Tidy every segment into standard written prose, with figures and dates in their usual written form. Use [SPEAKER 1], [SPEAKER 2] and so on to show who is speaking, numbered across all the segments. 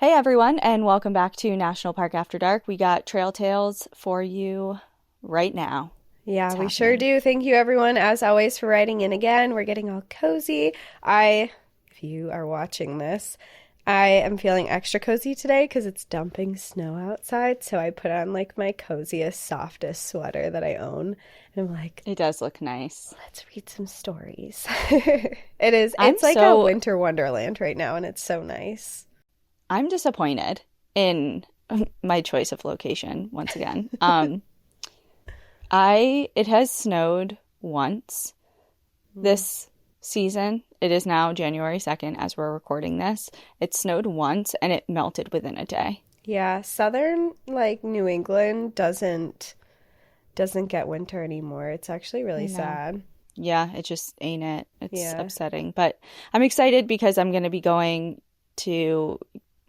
[SPEAKER 1] Hey everyone, and welcome back to National Park After Dark. We got Trail Tales for you right now.
[SPEAKER 2] Yeah,
[SPEAKER 1] It's
[SPEAKER 2] we sure
[SPEAKER 1] happening.
[SPEAKER 2] do. Thank you, everyone, as always, for writing in again. We're getting all cozy. If you are watching this, I am feeling extra cozy today because it's dumping snow outside. So I put on like my coziest, softest sweater that I own. And I'm like,
[SPEAKER 1] It does look nice.
[SPEAKER 2] let's read some stories.
[SPEAKER 1] I'm
[SPEAKER 2] It's like a
[SPEAKER 1] so
[SPEAKER 2] winter wonderland right now, and it's so nice.
[SPEAKER 1] I'm disappointed in my choice of location once again. It has snowed once this season. It is now January 2nd as we're recording this. It snowed once and it melted within a day.
[SPEAKER 2] Yeah, southern like New England doesn't get winter anymore. It's actually really
[SPEAKER 1] No.
[SPEAKER 2] sad.
[SPEAKER 1] Yeah, it just ain't it. It's
[SPEAKER 2] Yeah.
[SPEAKER 1] upsetting. But I'm excited because I'm going to be going to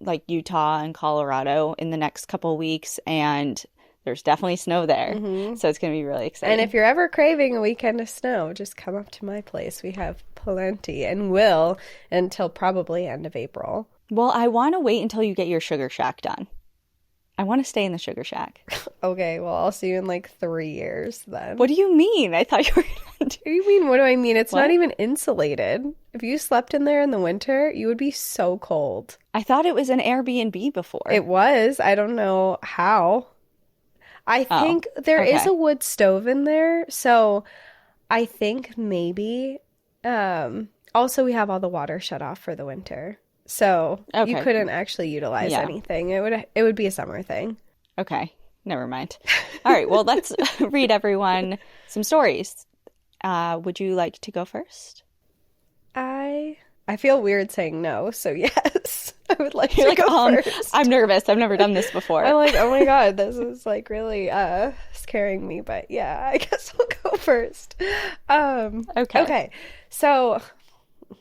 [SPEAKER 1] like Utah and Colorado in the next couple weeks, and there's definitely snow there.
[SPEAKER 2] hmm
[SPEAKER 1] So it's going to be really
[SPEAKER 2] And if
[SPEAKER 1] exciting.
[SPEAKER 2] you're ever craving a weekend of snow, just come up to my place. We have plenty and will until probably end of April.
[SPEAKER 1] Well, I want to wait until you get your sugar shack done. I want to stay in the sugar shack.
[SPEAKER 2] Okay, well, I'll see you in like 3 years
[SPEAKER 1] What
[SPEAKER 2] then.
[SPEAKER 1] do you mean? I thought you were going to do
[SPEAKER 2] What do you mean? What do I mean? It's not
[SPEAKER 1] what?
[SPEAKER 2] even insulated. If you slept in there in the winter, you would be so cold.
[SPEAKER 1] I thought it was an Airbnb before.
[SPEAKER 2] It was. I don't know how. I
[SPEAKER 1] Oh,
[SPEAKER 2] think there is
[SPEAKER 1] okay.
[SPEAKER 2] a wood stove in there, so I think maybe. Also, we have all the water shut off for the winter, so you
[SPEAKER 1] Okay.
[SPEAKER 2] couldn't actually utilize
[SPEAKER 1] Yeah.
[SPEAKER 2] anything. It would be a summer thing.
[SPEAKER 1] Okay. Never mind. All right. Well, let's read everyone some stories. Would you like to go first?
[SPEAKER 2] I I feel weird saying no, so yes, I would like
[SPEAKER 1] You're
[SPEAKER 2] to
[SPEAKER 1] like,
[SPEAKER 2] go first.
[SPEAKER 1] I'm nervous. I've never done this
[SPEAKER 2] I'm
[SPEAKER 1] before.
[SPEAKER 2] like, oh my God, this is like really scaring me, but yeah, I guess I'll go first.
[SPEAKER 1] Okay.
[SPEAKER 2] Okay. So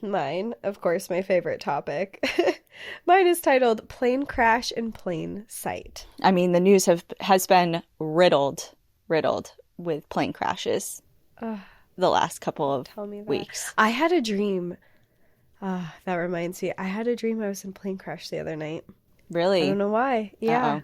[SPEAKER 2] mine, of course, my favorite topic. Mine is titled Plane Crash in Plain Sight.
[SPEAKER 1] I mean, the news has been riddled with plane crashes
[SPEAKER 2] Ugh,
[SPEAKER 1] the last couple of
[SPEAKER 2] tell me that.
[SPEAKER 1] weeks.
[SPEAKER 2] I had a dream. That reminds me. I had a dream I was in a plane crash the other night. I don't
[SPEAKER 1] Really?
[SPEAKER 2] know why. Yeah.
[SPEAKER 1] Uh-oh.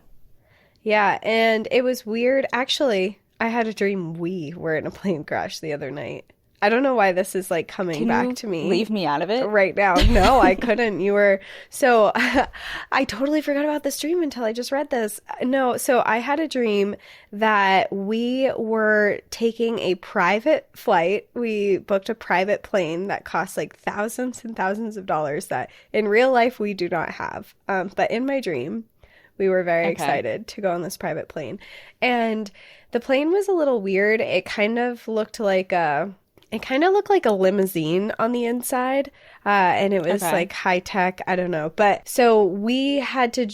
[SPEAKER 2] Yeah, and it was weird. Actually, I had a dream we were in a plane crash the other night. I don't know why this is like coming
[SPEAKER 1] Can
[SPEAKER 2] back
[SPEAKER 1] you
[SPEAKER 2] to me
[SPEAKER 1] leave me out of it?
[SPEAKER 2] right now. No, I couldn't. You were so I totally forgot about this dream until I just read this. No, so I had a dream that we were taking a private flight. We booked a private plane that cost like thousands and thousands of dollars that in real life we do not have. But in my dream, we were very
[SPEAKER 1] Okay.
[SPEAKER 2] excited to go on this private plane. And the plane was a little weird. It kind of looked like a limousine on the inside, and it was
[SPEAKER 1] Okay.
[SPEAKER 2] like high tech. I don't know, but so we had to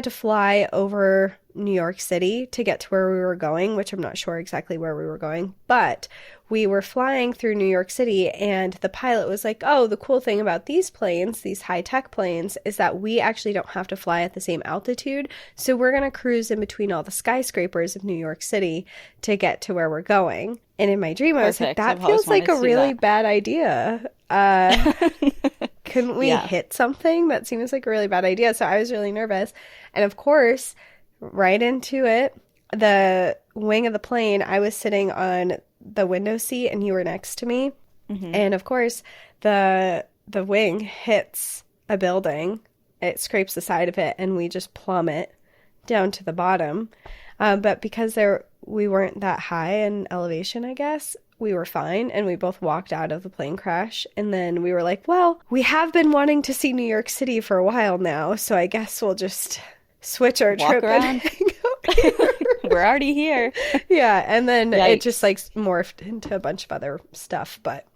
[SPEAKER 2] fly over New York City to get to where we were going, which I'm not sure exactly where we were going, but we were flying through New York City, and the pilot was like, "Oh, the cool thing about these planes, these high tech planes, is that we actually don't have to fly at the same altitude. So we're going to cruise in between all the skyscrapers of New York City to get to where we're going." And in my dream, I was like,
[SPEAKER 1] Perfect.
[SPEAKER 2] that
[SPEAKER 1] I've always
[SPEAKER 2] feels like
[SPEAKER 1] wanted
[SPEAKER 2] a
[SPEAKER 1] to do
[SPEAKER 2] really
[SPEAKER 1] that.
[SPEAKER 2] bad idea. Couldn't we
[SPEAKER 1] Yeah.
[SPEAKER 2] hit something? That seems like a really bad idea. So I was really nervous. And of course, right into it, the wing of the plane, I was sitting on the window seat and you were next to me.
[SPEAKER 1] Hmm.
[SPEAKER 2] And of course, the wing hits a building. It scrapes the side of it and we just plummet down to the bottom. But because we weren't that high in elevation, I guess, we were fine. And we both walked out of the plane crash. And then we were like, well, we have been wanting to see New York City for a while now. So I guess we'll just switch our
[SPEAKER 1] Walk
[SPEAKER 2] trip and
[SPEAKER 1] around.
[SPEAKER 2] hang out here.
[SPEAKER 1] We're already here.
[SPEAKER 2] Yeah. And then it just
[SPEAKER 1] Yikes.
[SPEAKER 2] like morphed into a bunch of other stuff. But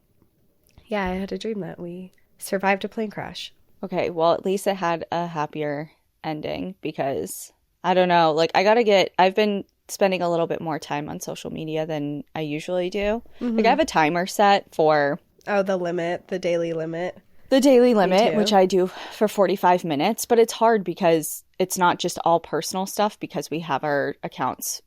[SPEAKER 2] yeah, I had a dream that we survived a plane crash.
[SPEAKER 1] Okay, well, at least it had a happier ending because I don't know, like I've been spending a little bit more time on social media than I usually do. Like I
[SPEAKER 2] hmm
[SPEAKER 1] have a timer set for
[SPEAKER 2] Oh, the daily limit.
[SPEAKER 1] the daily
[SPEAKER 2] Me
[SPEAKER 1] limit, which
[SPEAKER 2] too.
[SPEAKER 1] I do for 45 minutes, but it's hard because it's not just all personal stuff because we have our accounts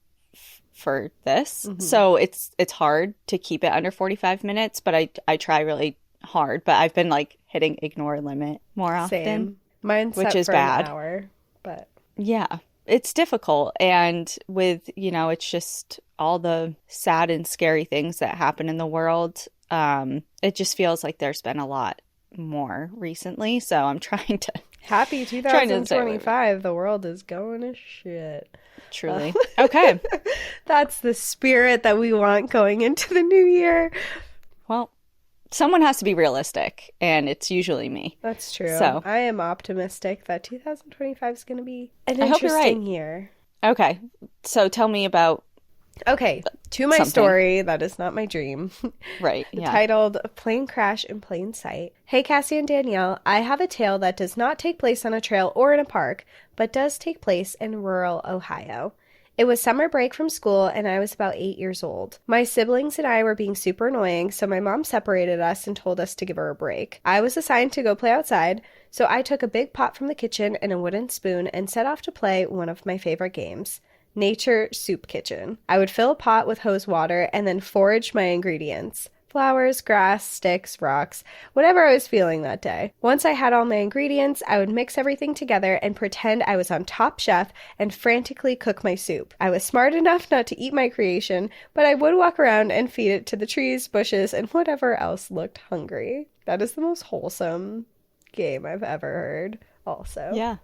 [SPEAKER 1] for this.
[SPEAKER 2] hmm
[SPEAKER 1] So it's hard to keep it under 45 minutes, but I try really hard, but I've been like hitting ignore limit more often.
[SPEAKER 2] Same. Mine's
[SPEAKER 1] which
[SPEAKER 2] set
[SPEAKER 1] is
[SPEAKER 2] for
[SPEAKER 1] bad.
[SPEAKER 2] an hour, but
[SPEAKER 1] Yeah, it's difficult. And with, it's just all the sad and scary things that happen in the world. It just feels like there's been a lot more recently. So I'm trying to
[SPEAKER 2] happy
[SPEAKER 1] trying to stay away from it.
[SPEAKER 2] 2025. The world is going to shit.
[SPEAKER 1] Truly. Okay.
[SPEAKER 2] That's the spirit that we want going into the new year.
[SPEAKER 1] Well, someone has to be realistic, and it's usually me.
[SPEAKER 2] That's true.
[SPEAKER 1] So
[SPEAKER 2] I am optimistic that 2025 is going to be an
[SPEAKER 1] I hope you're right.
[SPEAKER 2] interesting year.
[SPEAKER 1] Okay. So tell me about
[SPEAKER 2] Okay, to my
[SPEAKER 1] something.
[SPEAKER 2] Story that is not my dream.
[SPEAKER 1] Right. Yeah.
[SPEAKER 2] Titled Plane Crash in Plain Sight. Hey, Cassie and Danielle, I have a tale that does not take place on a trail or in a park, but does take place in rural Ohio. It was summer break from school, and I was about 8 years old. My siblings and I were being super annoying, so my mom separated us and told us to give her a break. I was assigned to go play outside, so I took a big pot from the kitchen and a wooden spoon and set off to play one of my favorite games, Nature Soup Kitchen. I would fill a pot with hose water and then forage my ingredients. Flowers, grass, sticks, rocks, whatever I was feeling that day. Once I had all my ingredients, I would mix everything together and pretend I was on Top Chef and frantically cook my soup. I was smart enough not to eat my creation, but I would walk around and feed it to the trees, bushes, and whatever else looked hungry. That is the most wholesome game I've ever heard, also.
[SPEAKER 1] Yeah.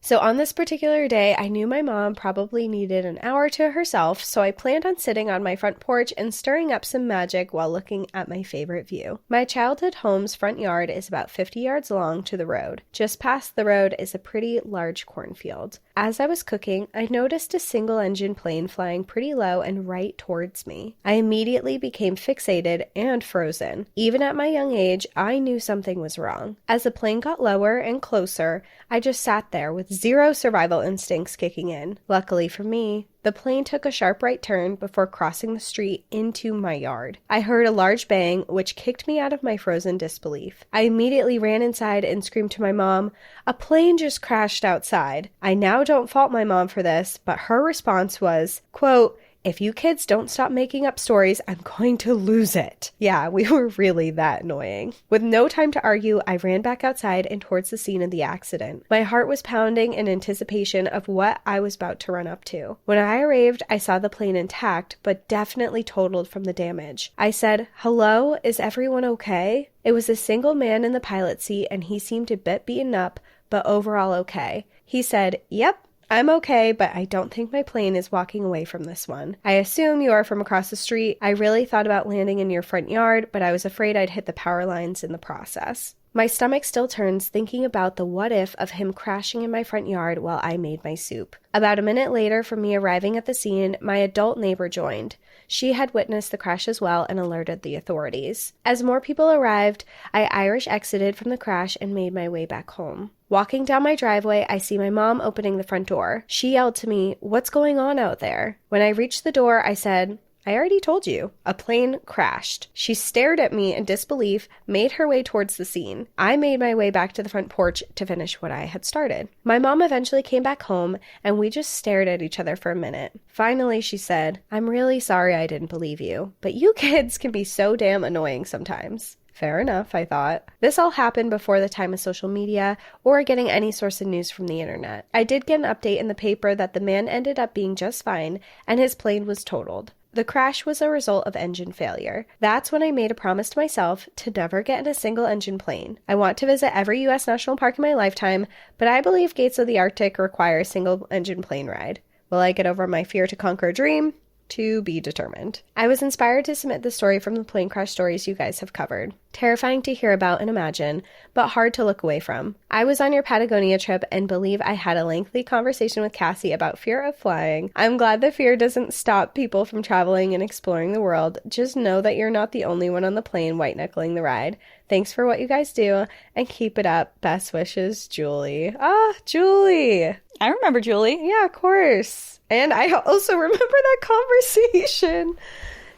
[SPEAKER 2] So on this particular day, I knew my mom probably needed an hour to herself, so I planned on sitting on my front porch and stirring up some magic while looking at my favorite view. My childhood home's front yard is about 50 yards long to the road. Just past the road is a pretty large cornfield. As I was cooking, I noticed a single-engine plane flying pretty low and right towards me. I immediately became fixated and frozen. Even at my young age, I knew something was wrong. As the plane got lower and closer, I just sat there with zero survival instincts kicking in. Luckily for me, the plane took a sharp right turn before crossing the street into my yard. I heard a large bang, which kicked me out of my frozen disbelief. I immediately ran inside and screamed to my mom, "A plane just crashed outside." I now don't fault my mom for this, but her response was, quote, "If you kids don't stop making up stories, I'm going to lose it." Yeah, we were really that annoying. With no time to argue, I ran back outside and towards the scene of the accident. My heart was pounding in anticipation of what I was about to run up to. When I arrived, I saw the plane intact, but definitely totaled from the damage. I said, "Hello, is everyone okay?" It was a single man in the pilot seat, and he seemed a bit beaten up, but overall okay. He said, "Yep, I'm okay, but I don't think my plane is walking away from this one. I assume you are from across the street. I really thought about landing in your front yard, but I was afraid I'd hit the power lines in the process." My stomach still turns thinking about the what if of him crashing in my front yard while I made my soup. About a minute later from me arriving at the scene, my adult neighbor joined. She had witnessed the crash as well and alerted the authorities. As more people arrived, I Irish exited from the crash and made my way back home. Walking down my driveway, I see my mom opening the front door. She yelled to me, "What's going on out there?" When I reached the door, I said, "I already told you. A plane crashed." She stared at me in disbelief, made her way towards the scene. I made my way back to the front porch to finish what I had started. My mom eventually came back home, and we just stared at each other for a minute. Finally, she said, "I'm really sorry I didn't believe you, but you kids can be so damn annoying sometimes." Fair enough, I thought. This all happened before the time of social media or getting any source of news from the internet. I did get an update in the paper that the man ended up being just fine and his plane was totaled. The crash was a result of engine failure. That's when I made a promise to myself to never get in a single-engine plane. I want to visit every U.S. national park in my lifetime, but I believe Gates of the Arctic require a single-engine plane ride. Will I get over my fear to conquer a dream? To be determined. I was inspired to submit the story from the plane crash stories you guys have covered. Terrifying to hear about and imagine, but hard to look away from. I was on your Patagonia trip and believe I had a lengthy conversation with Cassie about fear of flying. I'm glad the fear doesn't stop people from traveling and exploring the world. Just know that you're not the only one on the plane white-knuckling the ride. Thanks for what you guys do, and keep it up. Best wishes, Julie. Ah, Julie!
[SPEAKER 1] I remember Julie.
[SPEAKER 2] Yeah, of course. And I also remember that conversation.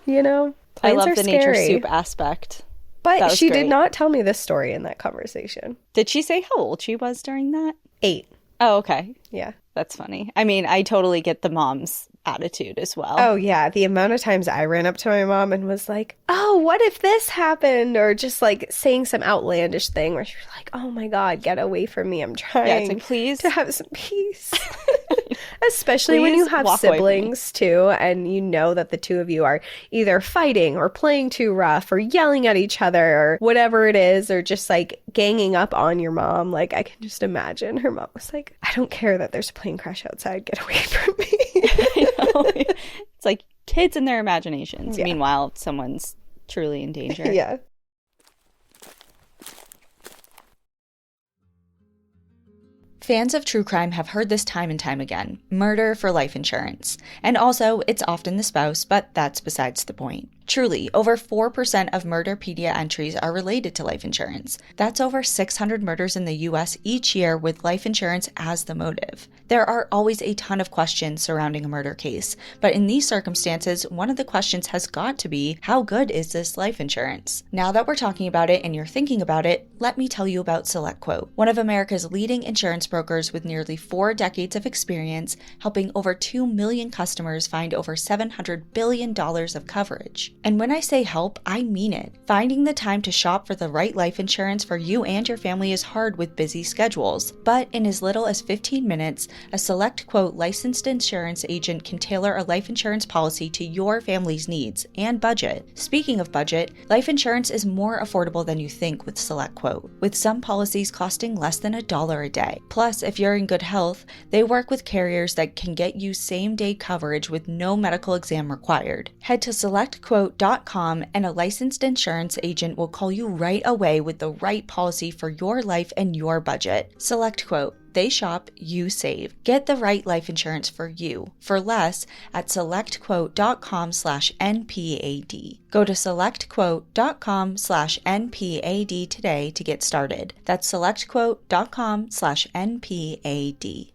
[SPEAKER 2] You know,
[SPEAKER 1] I
[SPEAKER 2] planes
[SPEAKER 1] love
[SPEAKER 2] are
[SPEAKER 1] the
[SPEAKER 2] scary.
[SPEAKER 1] nature soup aspect.
[SPEAKER 2] But she
[SPEAKER 1] great.
[SPEAKER 2] did not tell me this story in that conversation.
[SPEAKER 1] Did she say how old she was during that?
[SPEAKER 2] 8.
[SPEAKER 1] Oh, okay.
[SPEAKER 2] Yeah.
[SPEAKER 1] That's funny. I mean, I totally get the moms attitude as well.
[SPEAKER 2] Oh, yeah. The amount of times I ran up to my mom and was like, oh, what if this happened? Or just like saying some outlandish thing where she was like, oh my God, get away from me. I'm trying
[SPEAKER 1] Yeah, it's like, please.
[SPEAKER 2] to have some peace. Especially when you have siblings too, and you know that the two of you are either fighting or playing too rough or yelling at each other or whatever it is, or just like ganging up on your mom. Like, I can just imagine her mom was like, I don't care that there's a plane crash outside. Get away from me.
[SPEAKER 1] I know. It's like kids and their imaginations.
[SPEAKER 2] Yeah.
[SPEAKER 1] Meanwhile, someone's truly in danger.
[SPEAKER 2] Yeah.
[SPEAKER 3] Fans of true crime have heard this time and time again. Murder for life insurance. And also, it's often the spouse, but that's besides the point. Truly, over 4% of Murderpedia entries are related to life insurance. That's over 600 murders in the US each year with life insurance as the motive. There are always a ton of questions surrounding a murder case, but in these circumstances, one of the questions has got to be, how good is this life insurance? Now that we're talking about it and you're thinking about it, let me tell you about SelectQuote, one of America's leading insurance brokers with nearly 4 decades of experience, helping over 2 million customers find over $700 billion of coverage. And when I say help, I mean it. Finding the time to shop for the right life insurance for you and your family is hard with busy schedules. But in as little as 15 minutes, a SelectQuote licensed insurance agent can tailor a life insurance policy to your family's needs and budget. Speaking of budget, life insurance is more affordable than you think with SelectQuote, with some policies costing less than $1 a day. Plus, if you're in good health, they work with carriers that can get you same-day coverage with no medical exam required. Head to SelectQuote.com and a licensed insurance agent will call you right away with the right policy for your life and your budget. SelectQuote. They shop, you save. Get the right life insurance for you for less at selectquote.com/NPAD. Go to selectquote.com/NPAD today to get started. That's selectquote.com/NPAD.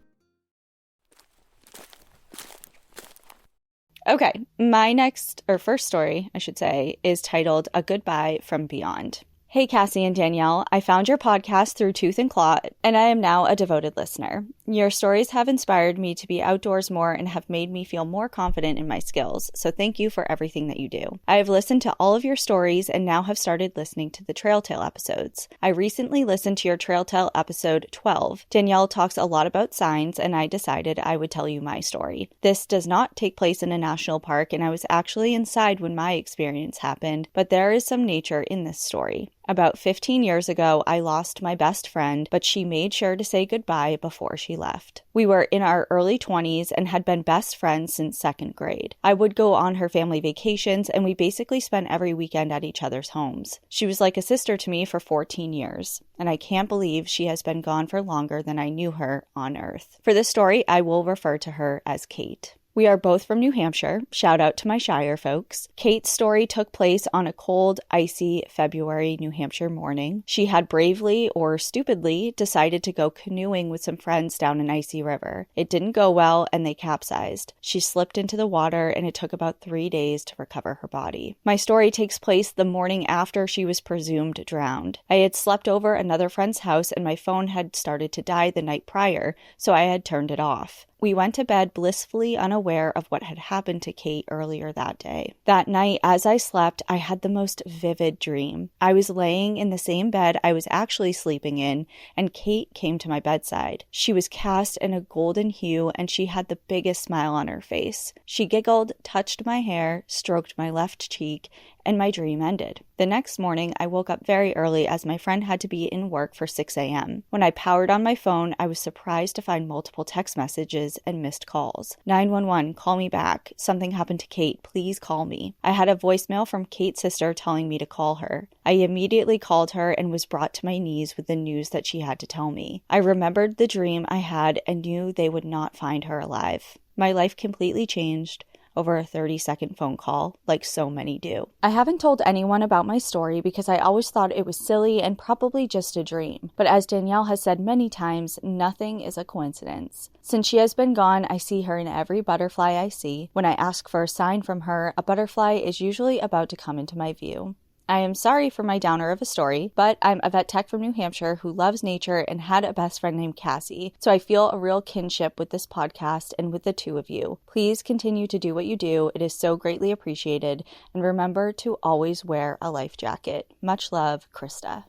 [SPEAKER 1] Okay, my first story, I should say, is titled A Goodbye from Beyond. Hey, Cassie and Danielle, I found your podcast through Tooth and Claw, and I am now a devoted listener. Your stories have inspired me to be outdoors more and have made me feel more confident in my skills, so thank you for everything that you do. I have listened to all of your stories and now have started listening to the Trail Tale episodes. I recently listened to your Trail Tale episode 12. Danielle talks a lot about signs, and I decided I would tell you my story. This does not take place in a national park, and I was actually inside when my experience happened, but there is some nature in this story. About 15 years ago, I lost my best friend, but she made sure to say goodbye before she left. We were in our early 20s and had been best friends since 2nd grade. I would go on her family vacations, and we basically spent every weekend at each other's homes. She was like a sister to me for 14 years, and I can't believe she has been gone for longer than I knew her on Earth. For this story, I will refer to her as Kate. We are both from New Hampshire. Shout out to my Shire folks. Kate's story took place on a cold, icy February New Hampshire morning. She had bravely or stupidly decided to go canoeing with some friends down an icy river. It didn't go well and they capsized. She slipped into the water and it took about 3 days to recover her body. My story takes place the morning after she was presumed drowned. I had slept over another friend's house and my phone had started to die the night prior, so I had turned it off. We went to bed blissfully unaware of what had happened to Kate earlier that day. That night, as I slept, I had the most vivid dream. I was laying in the same bed I was actually sleeping in, and Kate came to my bedside. She was cast in a golden hue, and she had the biggest smile on her face. She giggled, touched my hair, stroked my left cheek, and my dream ended. The next morning, I woke up very early as my friend had to be in work for 6 a.m. When I powered on my phone, I was surprised to find multiple text messages and missed calls. 911, call me back. Something happened to Kate. Please call me. I had a voicemail from Kate's sister telling me to call her. I immediately called her and was brought to my knees with the news that she had to tell me. I remembered the dream I had and knew they would not find her alive. My life completely changed over a 30-second phone call, like so many do. I haven't told anyone about my story because I always thought it was silly and probably just a dream. But as Danielle has said many times, nothing is a coincidence. Since she has been gone, I see her in every butterfly I see. When I ask for a sign from her, a butterfly is usually about to come into my view. I am sorry for my downer of a story, but I'm a vet tech from New Hampshire who loves nature and had a best friend named Cassie, so I feel a real kinship with this podcast and with the two of you. Please continue to do what you do. It is so greatly appreciated, and remember to always wear a life jacket. Much love, Krista.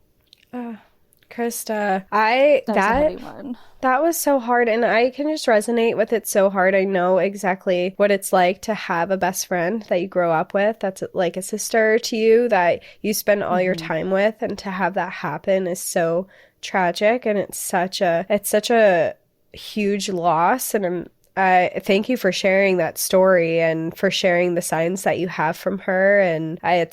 [SPEAKER 2] Krista,
[SPEAKER 1] That's a heavy one.
[SPEAKER 2] That was so hard, and I can just resonate with it so hard. I know exactly what it's like to have a best friend that you grow up with, that's like a sister to you, that you spend all your time with, and to have that happen is so tragic, and it's such a huge loss. And I thank you for sharing that story and for sharing the signs that you have from her. And I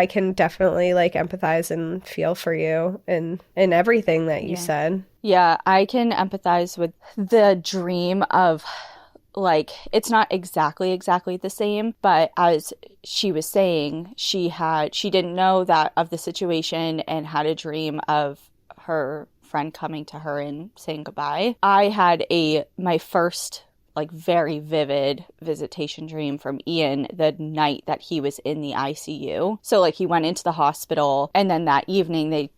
[SPEAKER 2] can definitely like empathize and feel for you in everything that you said.
[SPEAKER 1] Yeah, I can empathize with the dream of, like, it's not exactly the same, but as she was saying, she didn't know that of the situation and had a dream of her friend coming to her and saying goodbye. I had my first like very vivid visitation dream from Ian the night that he was in the ICU. So like he went into the hospital, and then that evening they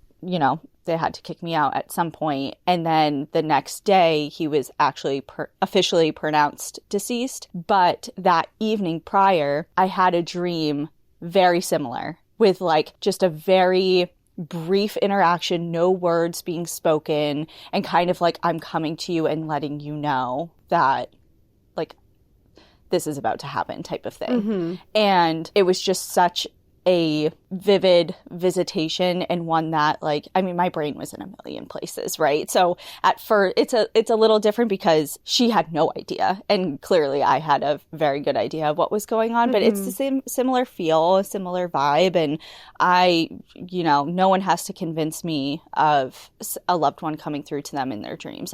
[SPEAKER 1] had to kick me out at some point. And then the next day he was actually officially pronounced deceased. But that evening prior, I had a dream very similar with like just a very brief interaction, no words being spoken, and kind of like I'm coming to you and letting you know that like this is about to happen type of thing. And it was just such a vivid visitation, and one that like, I mean, my brain was in a million places, right? So at first it's a little different because she had no idea, and clearly I had a very good idea of what was going on, but it's the same similar feel, a similar vibe. And no one has to convince me of a loved one coming through to them in their dreams.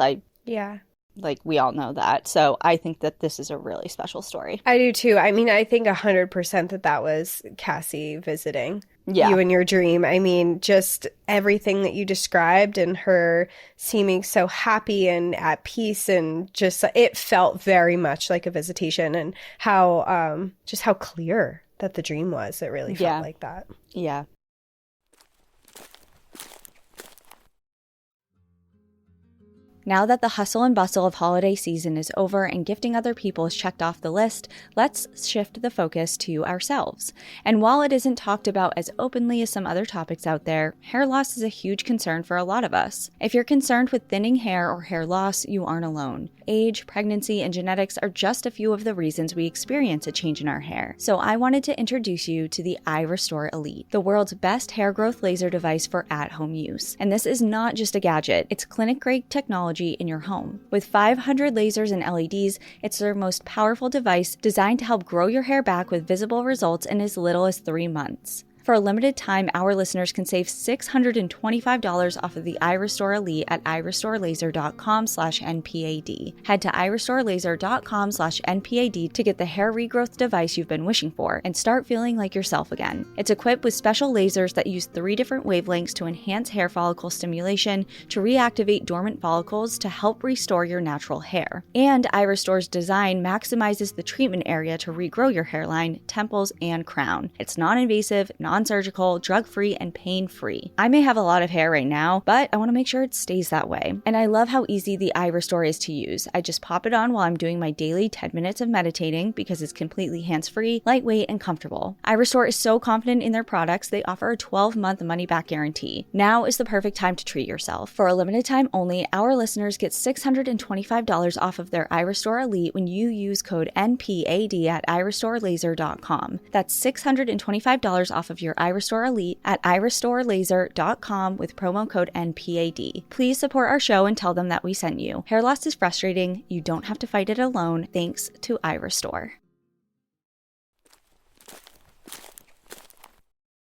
[SPEAKER 1] Like, we all know that. So I think that this is a really special story.
[SPEAKER 2] I do too. I mean, I think 100% that was Cassie visiting you in your dream. I mean, just everything that you described, and her seeming so happy and at peace, and just it felt very much like a visitation, and how just how clear that the dream was. It really felt like that.
[SPEAKER 1] Yeah.
[SPEAKER 3] Now that the hustle and bustle of holiday season is over and gifting other people is checked off the list, let's shift the focus to ourselves. And while it isn't talked about as openly as some other topics out there, hair loss is a huge concern for a lot of us. If you're concerned with thinning hair or hair loss, you aren't alone. Age, pregnancy, and genetics are just a few of the reasons we experience a change in our hair. So I wanted to introduce you to the iRestore Elite, the world's best hair growth laser device for at-home use. And this is not just a gadget, it's clinic-grade technology in your home. With 500 lasers and LEDs, it's their most powerful device, designed to help grow your hair back with visible results in as little as 3 months. For a limited time, our listeners can save $625 off of the iRestore Elite at irestorelaser.com/NPAD. Head to irestorelaser.com/NPAD to get the hair regrowth device you've been wishing for and start feeling like yourself again. It's equipped with special lasers that use 3 different wavelengths to enhance hair follicle stimulation, to reactivate dormant follicles, to help restore your natural hair. And iRestore's design maximizes the treatment area to regrow your hairline, temples, and crown. It's non-invasive, non-surgical, drug-free, and pain-free. I may have a lot of hair right now, but I want to make sure it stays that way. And I love how easy the iRestore is to use. I just pop it on while I'm doing my daily 10 minutes of meditating because it's completely hands-free, lightweight, and comfortable. iRestore is so confident in their products, they offer a 12-month money-back guarantee. Now is the perfect time to treat yourself. For a limited time only, our listeners get $625 off of their iRestore Elite when you use code NPAD at irestorelaser.com. That's $625 off of your iRestore Elite at irestorelaser.com with promo code NPAD. Please support our show and tell them that we sent you. Hair loss is frustrating. You don't have to fight it alone, thanks to iRestore.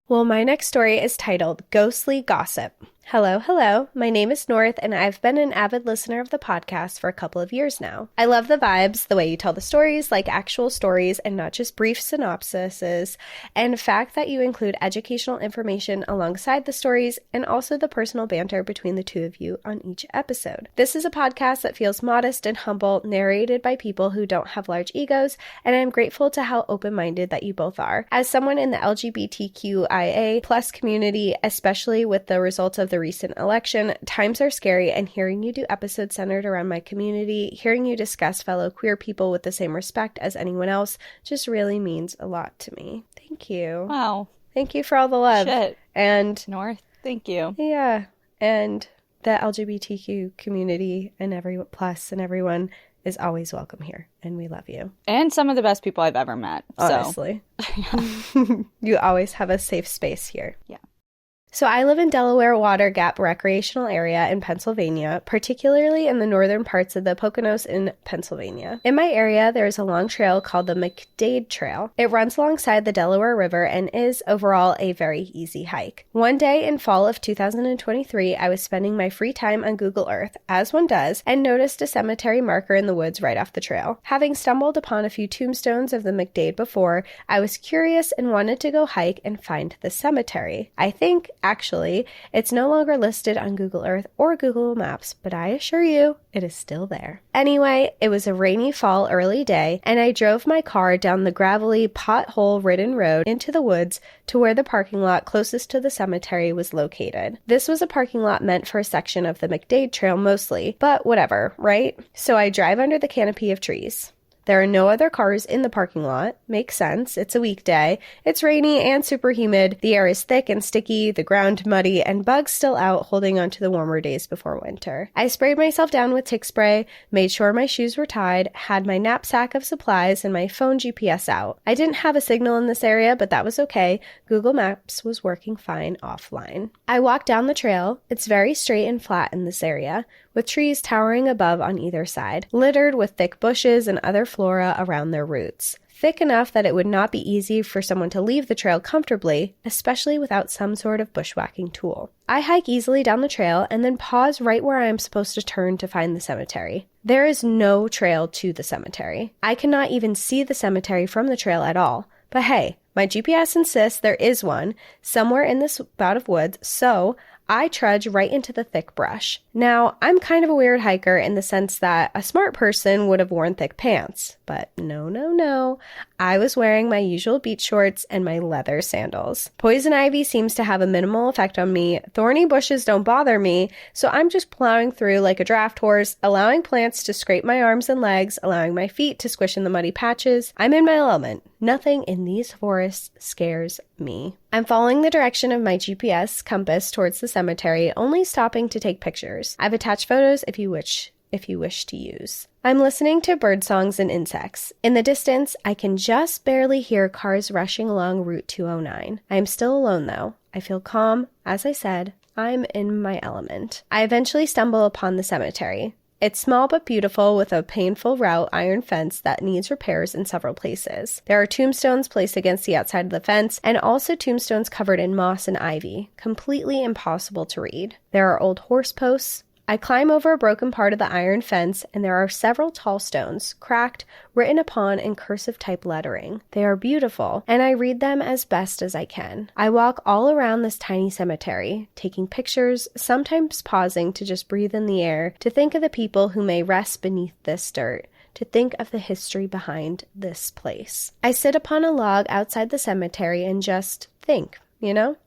[SPEAKER 2] Well, my next story is titled Ghostly Gossip. Hello, hello. My name is North, and I've been an avid listener of the podcast for a couple of years now. I love the vibes, the way you tell the stories like actual stories and not just brief synopsises, and the fact that you include educational information alongside the stories and also the personal banter between the two of you on each episode. This is a podcast that feels modest and humble, narrated by people who don't have large egos, and I'm grateful to how open-minded that you both are. As someone in the LGBTQIA plus community, especially with the results of the recent election, times are scary, and hearing you do episodes centered around my community, hearing you discuss fellow queer people with the same respect as anyone else, just really means a lot to me. Thank you.
[SPEAKER 1] Wow.
[SPEAKER 2] Thank you for all the love.
[SPEAKER 1] Shit.
[SPEAKER 2] And
[SPEAKER 1] North, thank you.
[SPEAKER 2] yeah, and the LGBTQ community and everyone is always welcome here, and we love you.
[SPEAKER 1] And some of the best people I've ever met.
[SPEAKER 2] Honestly.
[SPEAKER 1] So.
[SPEAKER 2] You always have a safe space here.
[SPEAKER 1] Yeah.
[SPEAKER 2] So I live in Delaware Water Gap Recreational Area in Pennsylvania, particularly in the northern parts of the Poconos in Pennsylvania. In my area, there is a long trail called the McDade Trail. It runs alongside the Delaware River and is overall a very easy hike. One day in fall of 2023, I was spending my free time on Google Earth, as one does, and noticed a cemetery marker in the woods right off the trail. Having stumbled upon a few tombstones of the McDade before, I was curious and wanted to go hike and find the cemetery. Actually, it's no longer listed on Google Earth or Google Maps, but I assure you, it is still there. Anyway, it was a rainy fall early day, and I drove my car down the gravelly, pothole-ridden road into the woods to where the parking lot closest to the cemetery was located. This was a parking lot meant for a section of the McDade Trail mostly, but whatever, right? So I drive under the canopy of trees. There are no other cars in the parking lot. Makes sense. It's a weekday. It's rainy and super humid. The air is thick and sticky, the ground muddy, and bugs still out holding on to the warmer days before winter. I sprayed myself down with tick spray, made sure my shoes were tied, had my knapsack of supplies, and my phone GPS out. I didn't have a signal in this area, but that was okay. Google Maps was working fine offline. I walked down the trail. It's very straight and flat in this area, with trees towering above on either side, littered with thick bushes and other flora around their roots. Thick enough that it would not be easy for someone to leave the trail comfortably, especially without some sort of bushwhacking tool. I hike easily down the trail and then pause right where I am supposed to turn to find the cemetery. There is no trail to the cemetery. I cannot even see the cemetery from the trail at all. But hey, my GPS insists there is one somewhere in this bout of woods, so I trudge right into the thick brush. Now, I'm kind of a weird hiker in the sense that a smart person would have worn thick pants, but no. I was wearing my usual beach shorts and my leather sandals. Poison ivy seems to have a minimal effect on me. Thorny bushes don't bother me, so I'm just plowing through like a draft horse, allowing plants to scrape my arms and legs, allowing my feet to squish in the muddy patches. I'm in my element. Nothing in these forests scares me. I'm following the direction of my GPS compass towards the cemetery, only stopping to take pictures. I've attached photos if you wish to use. I'm listening to bird songs and insects. In the distance, I can just barely hear cars rushing along Route 209. I am still alone though. I feel calm. As I said, I'm in my element. I eventually stumble upon the cemetery. It's small but beautiful, with a painful wrought iron fence that needs repairs in several places. There are tombstones placed against the outside of the fence, and also tombstones covered in moss and ivy, completely impossible to read. There are old horse posts. I climb over a broken part of the iron fence, and there are several tall stones, cracked, written upon in cursive type lettering. They are beautiful, and I read them as best as I can. I walk all around this tiny cemetery, taking pictures, sometimes pausing to just breathe in the air, to think of the people who may rest beneath this dirt, to think of the history behind this place. I sit upon a log outside the cemetery and just think.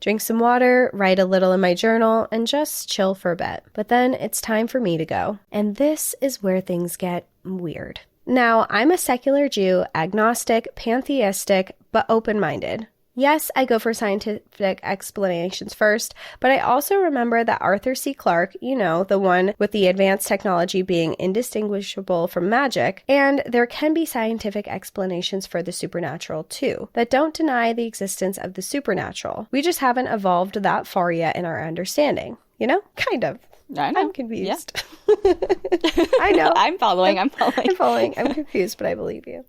[SPEAKER 2] Drink some water, write a little in my journal, and just chill for a bit. But then it's time for me to go. And this is where things get weird. Now, I'm a secular Jew, agnostic, pantheistic, but open-minded. Yes, I go for scientific explanations first, but I also remember that Arthur C. Clarke, the one with the advanced technology being indistinguishable from magic, and there can be scientific explanations for the supernatural too, that don't deny the existence of the supernatural. We just haven't evolved that far yet in our understanding, Kind of.
[SPEAKER 1] I know.
[SPEAKER 2] I'm confused. Yeah. I know.
[SPEAKER 1] I'm following.
[SPEAKER 2] I'm confused, but I believe you.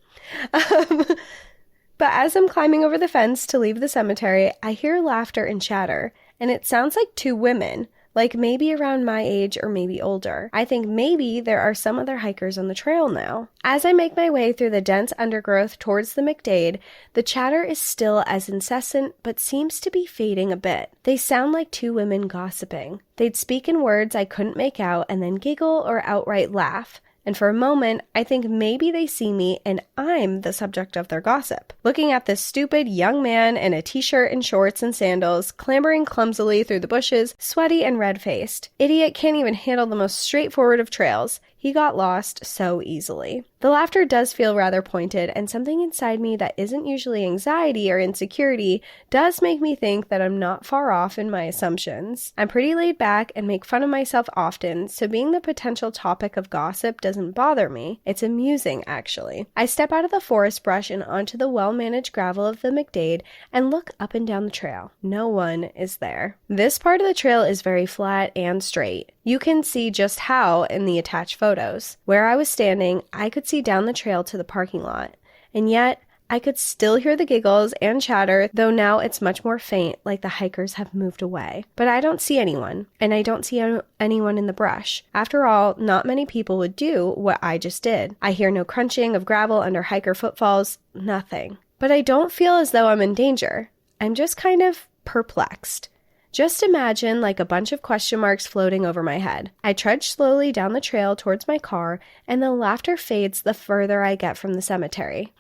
[SPEAKER 2] But as I'm climbing over the fence to leave the cemetery, I hear laughter and chatter, and it sounds like two women, like maybe around my age or maybe older. I think maybe there are some other hikers on the trail now. As I make my way through the dense undergrowth towards the McDade, the chatter is still as incessant but seems to be fading a bit. They sound like two women gossiping. They'd speak in words I couldn't make out and then giggle or outright laugh. And for a moment, I think maybe they see me and I'm the subject of their gossip. Looking at this stupid young man in a t-shirt and shorts and sandals, clambering clumsily through the bushes, sweaty and red-faced. Idiot can't even handle the most straightforward of trails. He got lost so easily. The laughter does feel rather pointed, and something inside me that isn't usually anxiety or insecurity does make me think that I'm not far off in my assumptions. I'm pretty laid back and make fun of myself often, so being the potential topic of gossip doesn't bother me. It's amusing, actually. I step out of the forest brush and onto the well-managed gravel of the McDade and look up and down the trail. No one is there. This part of the trail is very flat and straight. You can see just how in the attached photos. Where I was standing, I could see down the trail to the parking lot, and yet I could still hear the giggles and chatter, though now it's much more faint, like the hikers have moved away. But I don't see anyone, and I don't see anyone in the brush. After all, not many people would do what I just did. I hear no crunching of gravel under hiker footfalls, nothing. But I don't feel as though I'm in danger. I'm just kind of perplexed. Just imagine like a bunch of question marks floating over my head. I trudge slowly down the trail towards my car, and the laughter fades the further I get from the cemetery.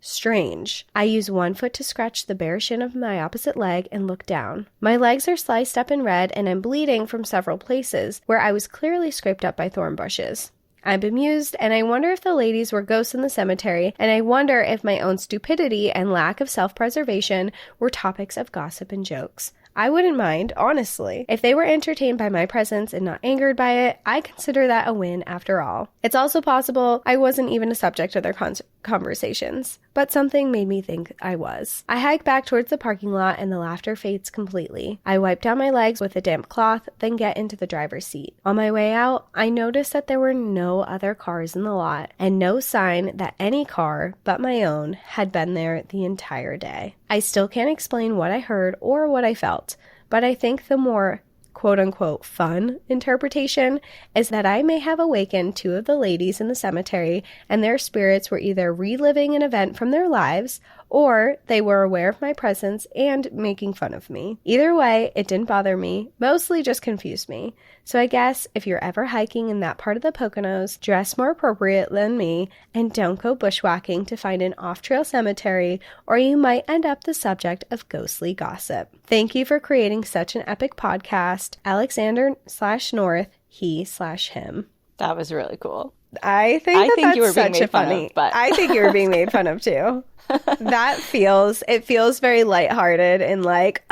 [SPEAKER 2] Strange. I use one foot to scratch the bare shin of my opposite leg and look down. My legs are sliced up in red, and I'm bleeding from several places where I was clearly scraped up by thorn bushes. I'm bemused, and I wonder if the ladies were ghosts in the cemetery, and I wonder if my own stupidity and lack of self-preservation were topics of gossip and jokes. I wouldn't mind, honestly. If they were entertained by my presence and not angered by it, I consider that a win after all. It's also possible I wasn't even a subject of their conversations, but something made me think I was. I hike back towards the parking lot and the laughter fades completely. I wipe down my legs with a damp cloth, then get into the driver's seat. On my way out, I noticed that there were no other cars in the lot and no sign that any car but my own had been there the entire day. I still can't explain what I heard or what I felt, but I think the more quote-unquote fun interpretation is that I may have awakened two of the ladies in the cemetery and their spirits were either reliving an event from their lives or they were aware of my presence and making fun of me. Either way, it didn't bother me, mostly just confused me. So I guess if you're ever hiking in that part of the Poconos, dress more appropriate than me and don't go bushwhacking to find an off-trail cemetery or you might end up the subject of ghostly gossip. Thank you for creating such an epic podcast. Alexander/North, he/him.
[SPEAKER 1] That was really cool.
[SPEAKER 2] I think
[SPEAKER 1] you were
[SPEAKER 2] that's
[SPEAKER 1] being
[SPEAKER 2] such a
[SPEAKER 1] made fun
[SPEAKER 2] funny.
[SPEAKER 1] of, but
[SPEAKER 2] I think you were being made fun of too. It feels very lighthearted and like,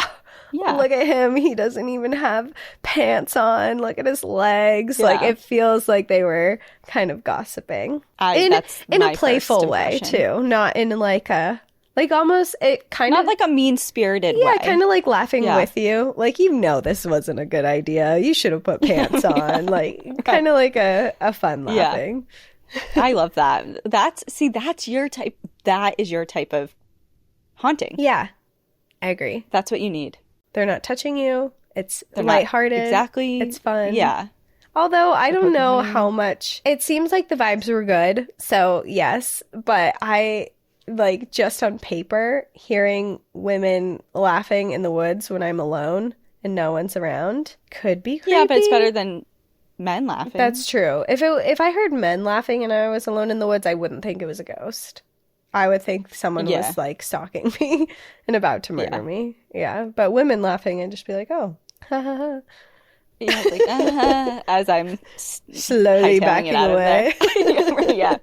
[SPEAKER 1] yeah.
[SPEAKER 2] Look at him. He doesn't even have pants on. Look at his legs. Yeah. Like it feels like they were kind of gossiping in a playful way too, not in like a. Like almost, it kind of...
[SPEAKER 1] Not like a mean-spirited way.
[SPEAKER 2] Yeah, kind of like laughing with you. Like, you know this wasn't a good idea. You should have put pants on. Like, kind of like a fun laughing.
[SPEAKER 1] Yeah. I love that. That's your type. That is your type of haunting.
[SPEAKER 2] Yeah, I agree.
[SPEAKER 1] That's what you need.
[SPEAKER 2] They're not touching you. They're lighthearted.
[SPEAKER 1] Exactly.
[SPEAKER 2] It's fun.
[SPEAKER 1] Yeah.
[SPEAKER 2] Although I don't know how much... It seems like the vibes were good. So, yes. But like just on paper, hearing women laughing in the woods when I'm alone and no one's around could be creepy.
[SPEAKER 1] Yeah, but it's better than men laughing.
[SPEAKER 2] That's true. If I heard men laughing and I was alone in the woods, I wouldn't think it was a ghost. I would think someone was like stalking me and about to murder me. Yeah, but women laughing, I'd just be like, oh, ha ha ha.
[SPEAKER 1] Yeah, like as I'm
[SPEAKER 2] slowly backing away.
[SPEAKER 1] Yeah.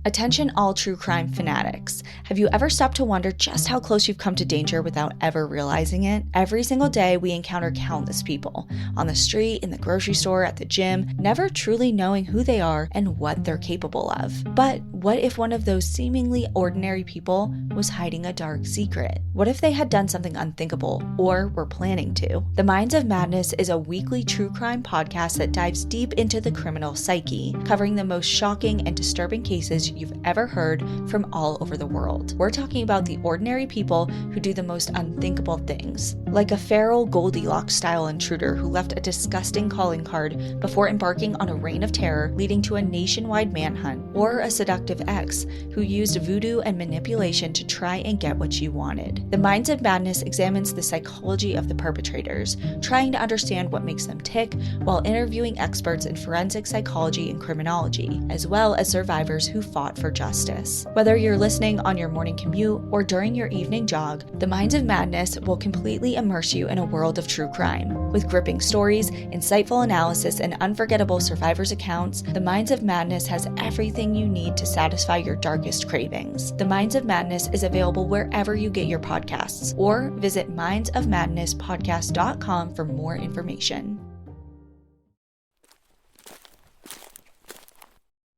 [SPEAKER 3] Attention all true crime fanatics. Have you ever stopped to wonder just how close you've come to danger without ever realizing it? Every single day we encounter countless people on the street, in the grocery store, at the gym, never truly knowing who they are and what they're capable of. But what if one of those seemingly ordinary people was hiding a dark secret? What if they had done something unthinkable or were planning to? The Minds of Madness is a weekly true crime podcast that dives deep into the criminal psyche, covering the most shocking and disturbing cases you've ever heard from all over the world. We're talking about the ordinary people who do the most unthinkable things, like a feral Goldilocks-style intruder who left a disgusting calling card before embarking on a reign of terror leading to a nationwide manhunt, or a seductive ex who used voodoo and manipulation to try and get what you wanted. The Minds of Madness examines the psychology of the perpetrators, trying to understand what makes them tick while interviewing experts in forensic psychology and criminology, as well as survivors who fought for justice. Whether you're listening on your morning commute or during your evening jog, The Minds of Madness will completely immerse you in a world of true crime. With gripping stories, insightful analysis, and unforgettable survivors' accounts, The Minds of Madness has everything you need to satisfy your darkest cravings. The Minds of Madness is available wherever you get your podcasts, or visit mindsofmadnesspodcast.com for more information.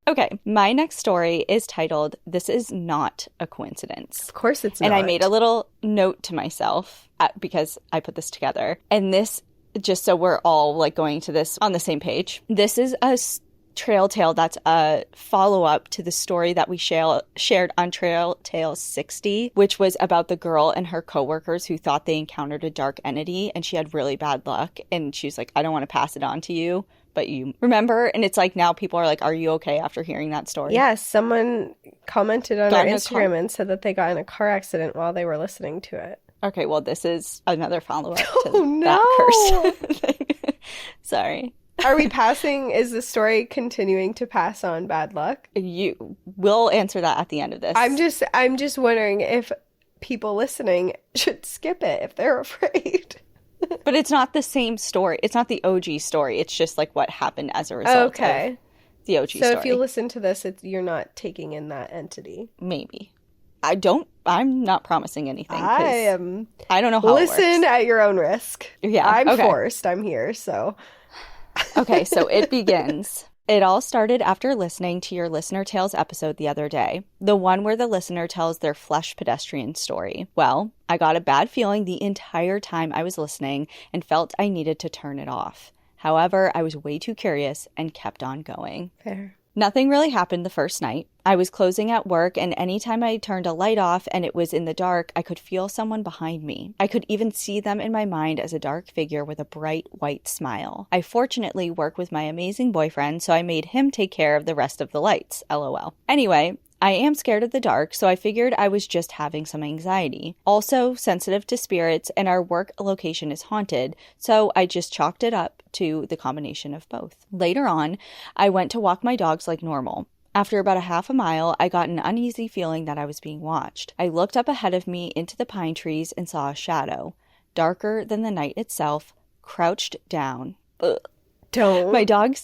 [SPEAKER 1] Okay, my next story is titled, This Is Not a Coincidence.
[SPEAKER 2] Of course it's not.
[SPEAKER 1] And I made a little note to myself because I put this together. And this, just so we're all like going to this on the same page, this is a trail tale that's a follow-up to the story that we shared on Trail Tale 60, which was about the girl and her coworkers who thought they encountered a dark entity and she had really bad luck. And she was like, I don't want to pass it on to you, but you remember. And it's like now people are like, are you okay after hearing that story?
[SPEAKER 2] Yes, someone commented on our Instagram and said that they got in a car accident while they were listening to it.
[SPEAKER 1] Okay, well, this is another follow-up to that cursed thing. Sorry.
[SPEAKER 2] Are we passing? Is the story continuing to pass on bad luck?
[SPEAKER 1] You will answer that at the end of this.
[SPEAKER 2] I'm just wondering if people listening should skip it if they're afraid.
[SPEAKER 1] But it's not the same story. It's not the OG story. It's just like what happened as a result of the OG story.
[SPEAKER 2] So if you listen to this, you're not taking in that entity.
[SPEAKER 1] Maybe. I'm not promising anything.
[SPEAKER 2] I
[SPEAKER 1] don't know how it works.
[SPEAKER 2] Listen at your own risk.
[SPEAKER 1] Yeah.
[SPEAKER 2] I'm forced. I'm here, so.
[SPEAKER 1] Okay, so it begins. It all started after listening to your Listener Tales episode the other day, the one where the listener tells their flesh pedestrian story. Well, I got a bad feeling the entire time I was listening and felt I needed to turn it off. However, I was way too curious and kept on going.
[SPEAKER 2] Fair.
[SPEAKER 1] Nothing really happened the first night. I was closing at work, and anytime I turned a light off and it was in the dark, I could feel someone behind me. I could even see them in my mind as a dark figure with a bright white smile. I fortunately work with my amazing boyfriend, so I made him take care of the rest of the lights, LOL. Anyway, I am scared of the dark, so I figured I was just having some anxiety. Also sensitive to spirits, and our work location is haunted, so I just chalked it up to the combination of both. Later on, I went to walk my dogs like normal. After about a half a mile, I got an uneasy feeling that I was being watched. I looked up ahead of me into the pine trees and saw a shadow, darker than the night itself, crouched down. Ugh.
[SPEAKER 2] Don't.
[SPEAKER 1] My dog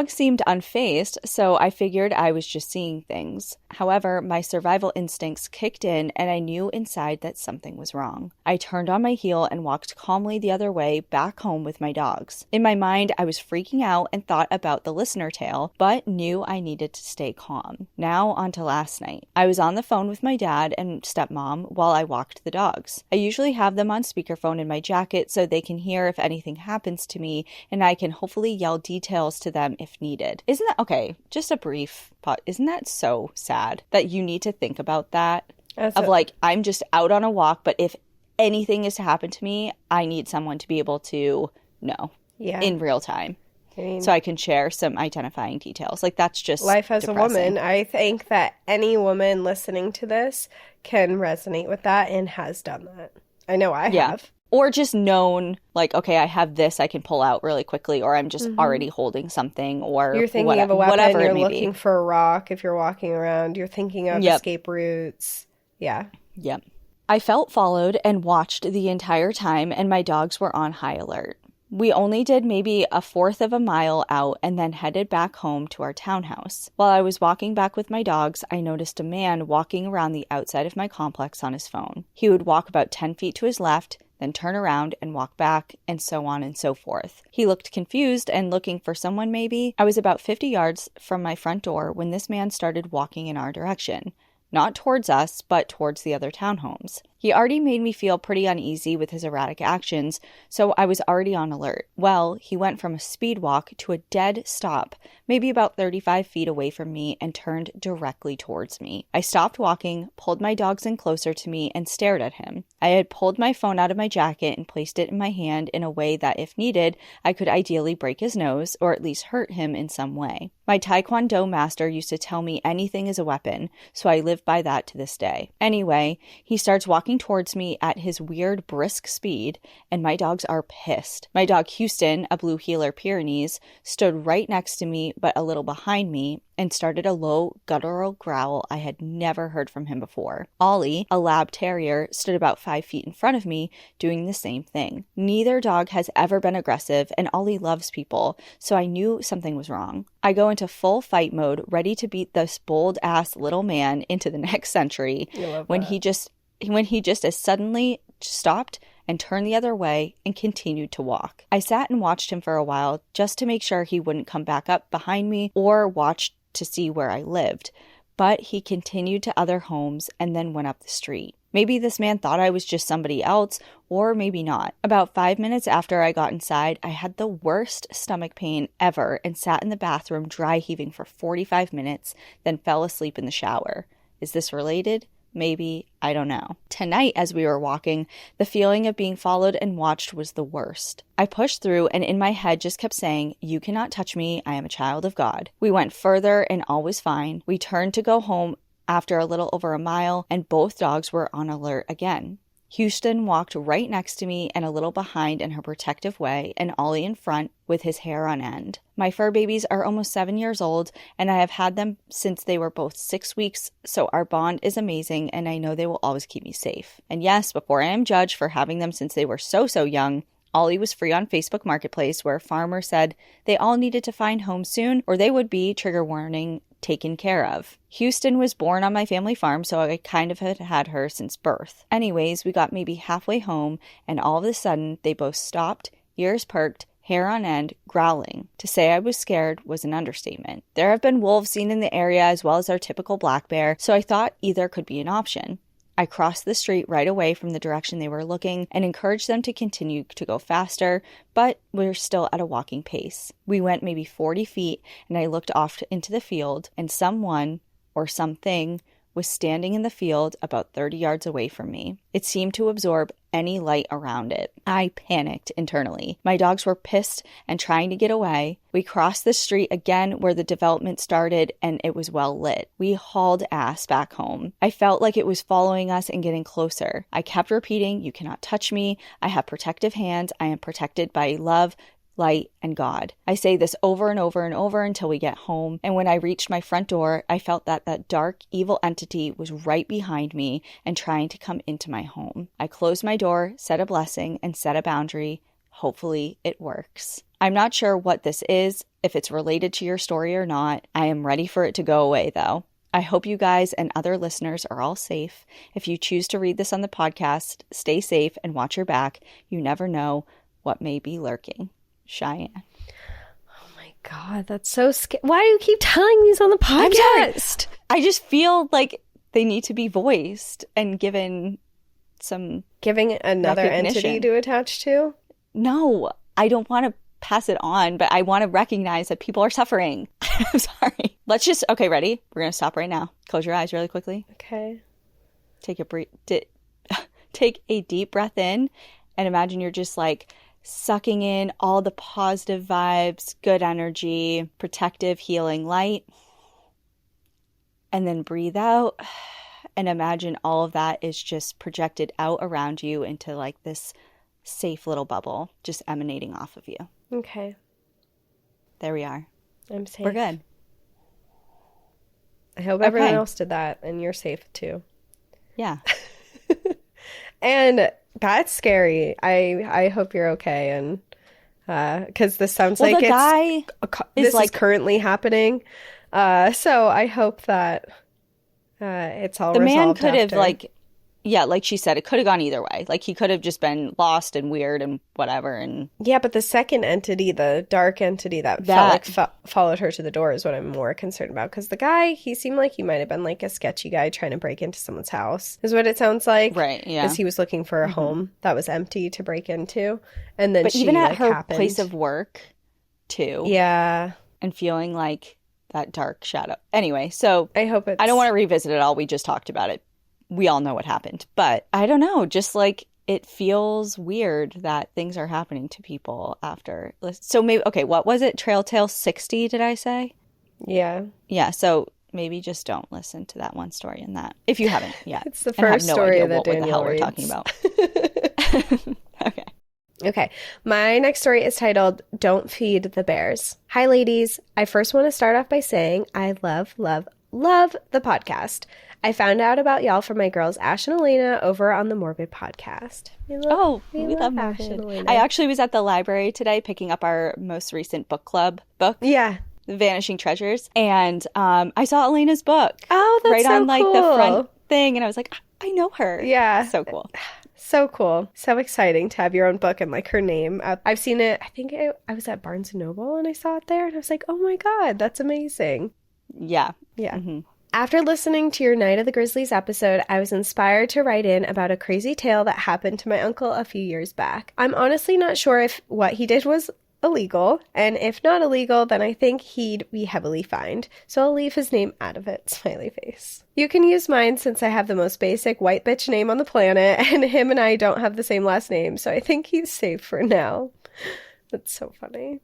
[SPEAKER 1] seemed unfazed, so I figured I was just seeing things. However, my survival instincts kicked in and I knew inside that something was wrong. I turned on my heel and walked calmly the other way back home with my dogs. In my mind, I was freaking out and thought about the listener tale, but knew I needed to stay calm. Now on to last night. I was on the phone with my dad and stepmom while I walked the dogs. I usually have them on speakerphone in my jacket so they can hear if anything happens to me and I can hopefully yell details to them if needed. Isn't that okay? Just a brief pot. Isn't that so sad that you need to think about that? Like, I'm just out on a walk, but if anything is to happen to me, I need someone to be able to know in real time. So I can share some identifying details. Like, that's just
[SPEAKER 2] life as
[SPEAKER 1] depressing.
[SPEAKER 2] a woman. I think that any woman listening to this can resonate with that and has done that. I know I have.
[SPEAKER 1] Or just known, like, okay, I have this I can pull out really quickly, or I'm just already holding something, or
[SPEAKER 2] you're thinking of a weapon, you're looking for a rock if you're walking around, you're thinking of escape routes. Yeah.
[SPEAKER 1] Yep. I felt followed and watched the entire time, and my dogs were on high alert. We only did maybe a fourth of a mile out and then headed back home to our townhouse. While I was walking back with my dogs, I noticed a man walking around the outside of my complex on his phone. He would walk about 10 feet to his left, then turn around and walk back, and so on and so forth. He looked confused and looking for someone maybe. I was about 50 yards from my front door when this man started walking in our direction. Not towards us, but towards the other townhomes. He already made me feel pretty uneasy with his erratic actions, so I was already on alert. Well, he went from a speed walk to a dead stop, maybe about 35 feet away from me, and turned directly towards me. I stopped walking, pulled my dogs in closer to me, and stared at him. I had pulled my phone out of my jacket and placed it in my hand in a way that, if needed, I could ideally break his nose or at least hurt him in some way. My Taekwondo master used to tell me anything is a weapon, so I live by that to this day. Anyway, he starts walking towards me at his weird brisk speed, and my dogs are pissed. My dog Houston, a blue heeler Pyrenees, stood right next to me but a little behind me and started a low guttural growl I had never heard from him before. Ollie, a lab terrier, stood about 5 feet in front of me doing the same thing. Neither dog has ever been aggressive, and Ollie loves people, so I knew something was wrong. I go into full fight mode, ready to beat this bold-ass little man into the next century when he just as suddenly stopped and turned the other way and continued to walk. I sat and watched him for a while just to make sure he wouldn't come back up behind me or watch to see where I lived, but he continued to other homes and then went up the street. Maybe this man thought I was just somebody else, or maybe not. About 5 minutes after I got inside, I had the worst stomach pain ever and sat in the bathroom dry heaving for 45 minutes, then fell asleep in the shower. Is this related? Maybe, I don't know. Tonight, as we were walking, the feeling of being followed and watched was the worst. I pushed through and in my head just kept saying, "You cannot touch me, I am a child of God." We went further and all was fine. We turned to go home after a little over a mile, and both dogs were on alert again. Houston walked right next to me and a little behind in her protective way, and Ollie in front with his hair on end. My fur babies are almost 7 years old, and I have had them since they were both 6 weeks, so our bond is amazing, and I know they will always keep me safe. And yes, before I am judged for having them since they were so young, Ollie was free on Facebook Marketplace, where a farmer said they all needed to find homes soon or they would be, trigger warning, taken care of. Houston was born on my family farm, so I kind of had her since birth. Anyways, we got maybe halfway home, and all of a sudden, they both stopped, ears perked, hair on end, growling. To say I was scared was an understatement. There have been wolves seen in the area as well as our typical black bear, so I thought either could be an option. I crossed the street right away from the direction they were looking and encouraged them to continue to go faster, but we're still at a walking pace. We went maybe 40 feet, and I looked off into the field, and someone or something was standing in the field about 30 yards away from me. It seemed to absorb any light around it. I panicked internally. My dogs were pissed and trying to get away. We crossed the street again where the development started, and it was well lit. We hauled ass back home. I felt like it was following us and getting closer. I kept repeating, "You cannot touch me. I have protective hands. I am protected by love, light, and God." I say this over and over and over until we get home, and when I reached my front door, I felt that that dark, evil entity was right behind me and trying to come into my home. I closed my door, said a blessing, and set a boundary. Hopefully it works. I'm not sure what this is, if it's related to your story or not. I am ready for it to go away, though. I hope you guys and other listeners are all safe. If you choose to read this on the podcast, stay safe and watch your back. You never know what may be lurking. Cheyenne.
[SPEAKER 2] Oh my God, that's so scary. Why do you keep telling these on the podcast?
[SPEAKER 1] I just feel like they need to be voiced and given some
[SPEAKER 2] Giving another entity to attach to?
[SPEAKER 1] No, I don't want to pass it on, but I want to recognize that people are suffering. I'm sorry. Let's just, okay, ready? We're going to stop right now. Close your eyes really quickly.
[SPEAKER 2] Okay.
[SPEAKER 1] Take a deep breath in and imagine you're just like sucking in all the positive vibes, good energy, protective, healing light. And then breathe out and imagine all of that is just projected out around you into like this safe little bubble, just emanating off of you.
[SPEAKER 2] Okay.
[SPEAKER 1] There we are.
[SPEAKER 2] I'm safe.
[SPEAKER 1] We're good.
[SPEAKER 2] I hope everyone else did that and you're safe too.
[SPEAKER 1] Yeah.
[SPEAKER 2] And that's scary. I hope you're okay, and because this sounds like this is currently happening. So I hope that it's all resolved.
[SPEAKER 1] The man could have Yeah, like she said, it could have gone either way. Like he could have just been lost and weird and whatever. And
[SPEAKER 2] yeah, but the second entity, the dark entity that felt like followed her to the door is what I'm more concerned about. Because the guy, he seemed like he might have been like a sketchy guy trying to break into someone's house, is what it sounds like.
[SPEAKER 1] Right, yeah.
[SPEAKER 2] As he was looking for a home that was empty to break into. And then
[SPEAKER 1] but
[SPEAKER 2] she,
[SPEAKER 1] even at
[SPEAKER 2] like,
[SPEAKER 1] her
[SPEAKER 2] happened.
[SPEAKER 1] place of work, too.
[SPEAKER 2] Yeah.
[SPEAKER 1] And feeling like that dark shadow. Anyway, so
[SPEAKER 2] I hope it's...
[SPEAKER 1] I don't want to revisit it all. We just talked about it. We all know what happened. But I don't know. Just like it feels weird that things are happening to people after. So maybe, okay, what was it? Trail Tale 60, did I say?
[SPEAKER 2] Yeah.
[SPEAKER 1] Yeah, so maybe just don't listen to that one story in that. If you haven't yet.
[SPEAKER 2] It's the first story that Danielle
[SPEAKER 1] the hell
[SPEAKER 2] reads.
[SPEAKER 1] we're talking about. Okay.
[SPEAKER 2] Okay, my next story is titled, Don't Feed the Bears. Hi, ladies. I first want to start off by saying I love, love, love the podcast. I found out about y'all from my girls, Ash and Elena, over on the Morbid podcast. We love
[SPEAKER 1] Ash
[SPEAKER 2] and
[SPEAKER 1] Elena.
[SPEAKER 2] Elena.
[SPEAKER 1] I actually was at the library today picking up our most recent book club book.
[SPEAKER 2] Yeah.
[SPEAKER 1] The Vanishing Treasures. And I saw Elena's book.
[SPEAKER 2] Oh, that's
[SPEAKER 1] right
[SPEAKER 2] so
[SPEAKER 1] on like
[SPEAKER 2] cool.
[SPEAKER 1] the front thing. And I was like, I know her.
[SPEAKER 2] Yeah.
[SPEAKER 1] So cool.
[SPEAKER 2] So cool. So exciting to have your own book and like her name. I've seen it. I think I was at Barnes & Noble and I saw it there and I was like, oh my God, that's amazing.
[SPEAKER 1] Yeah.
[SPEAKER 2] Yeah.
[SPEAKER 1] Mm-hmm.
[SPEAKER 2] After listening to your Night of the Grizzlies episode, I was inspired to write in about a crazy tale that happened to my uncle a few years back. I'm honestly not sure if what he did was illegal, and if not illegal, then I think he'd be heavily fined, so I'll leave his name out of it, smiley face. You can use mine since I have the most basic white bitch name on the planet, and him and I don't have the same last name, so I think he's safe for now. That's so funny.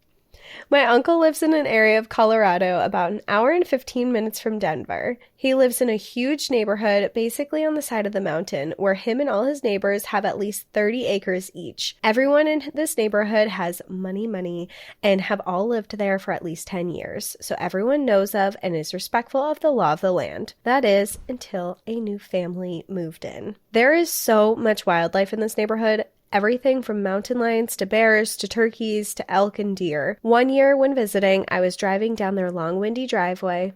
[SPEAKER 2] My uncle lives in an area of Colorado about an hour and 15 minutes from Denver. He lives in a huge neighborhood basically on the side of the mountain where him and all his neighbors have at least 30 acres each. Everyone in this neighborhood has money, and have all lived there for at least 10 years, so everyone knows of and is respectful of the law of the land. That is, until a new family moved in. There is so much wildlife in this neighborhood. Everything from mountain lions to bears to turkeys to elk and deer. One year when visiting, I was driving down their long, windy driveway,